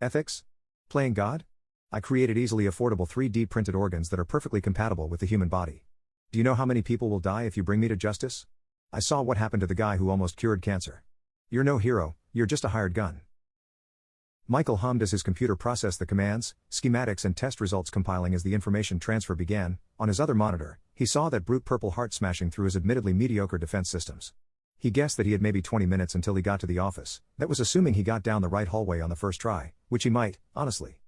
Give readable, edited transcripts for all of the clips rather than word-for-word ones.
Ethics? Playing God? I created easily affordable 3D printed organs that are perfectly compatible with the human body. Do you know how many people will die if you bring me to justice? I saw what happened to the guy who almost cured cancer. You're no hero, you're just a hired gun. Michael hummed as his computer processed the commands, schematics and test results, compiling as the information transfer began. On his other monitor, he saw that brute purple heart smashing through his admittedly mediocre defense systems. He guessed that he had maybe 20 minutes until he got to the office. That was assuming he got down the right hallway on the first try, which he might, honestly.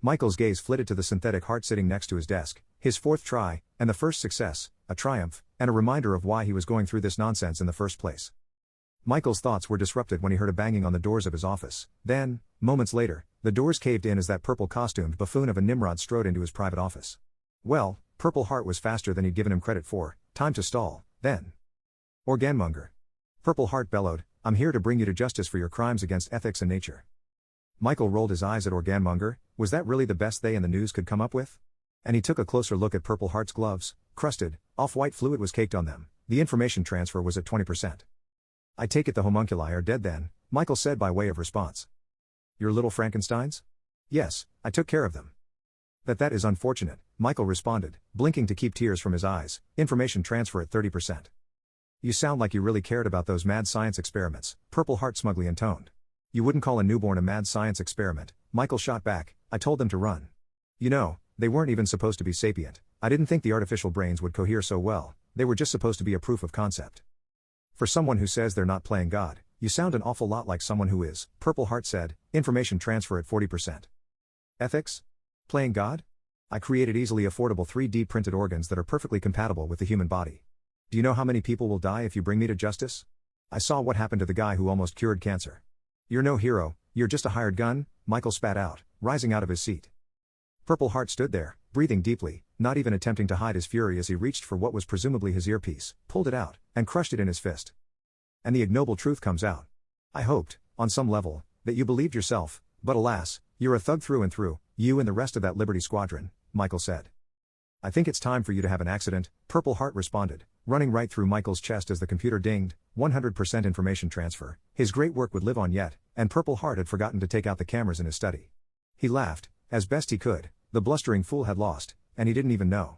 Michael's gaze flitted to the synthetic heart sitting next to his desk, his fourth try, and the first success, a triumph, and a reminder of why he was going through this nonsense in the first place. Michael's thoughts were disrupted when he heard a banging on the doors of his office. Then, moments later, the doors caved in as that purple-costumed buffoon of a Nimrod strode into his private office. Well, Purple Heart was faster than he'd given him credit for. Time to stall, then. Organmonger. Purple Heart bellowed, I'm here to bring you to justice for your crimes against ethics and nature. Michael rolled his eyes at Organmonger. Was that really the best they in the news could come up with? And he took a closer look at Purple Heart's gloves. Crusted, off-white fluid was caked on them. The information transfer was at 20%. I take it the homunculi are dead then, Michael said by way of response. Your little Frankensteins? Yes, I took care of them. That is unfortunate, Michael responded, blinking to keep tears from his eyes. Information transfer at 30%. You sound like you really cared about those mad science experiments, Purple Heart smugly intoned. You wouldn't call a newborn a mad science experiment, Michael shot back. I told them to run. You know, they weren't even supposed to be sapient. I didn't think the artificial brains would cohere so well. They were just supposed to be a proof of concept. For someone who says they're not playing God, you sound an awful lot like someone who is, Purple Heart said. Information transfer at 40%. Ethics? Playing God? I created easily affordable 3D printed organs that are perfectly compatible with the human body. Do you know how many people will die if you bring me to justice? I saw what happened to the guy who almost cured cancer. You're no hero, you're just a hired gun, Michael spat out, rising out of his seat. Purple Heart stood there, breathing deeply, not even attempting to hide his fury as he reached for what was presumably his earpiece, pulled it out, and crushed it in his fist. And the ignoble truth comes out. I hoped, on some level, that you believed yourself, but alas, you're a thug through and through, you and the rest of that Liberty Squadron, Michael said. I think it's time for you to have an accident, Purple Heart responded, running right through Michael's chest as the computer dinged. 100% information transfer. His great work would live on yet, and Purple Heart had forgotten to take out the cameras in his study. He laughed, as best he could. The blustering fool had lost, and he didn't even know.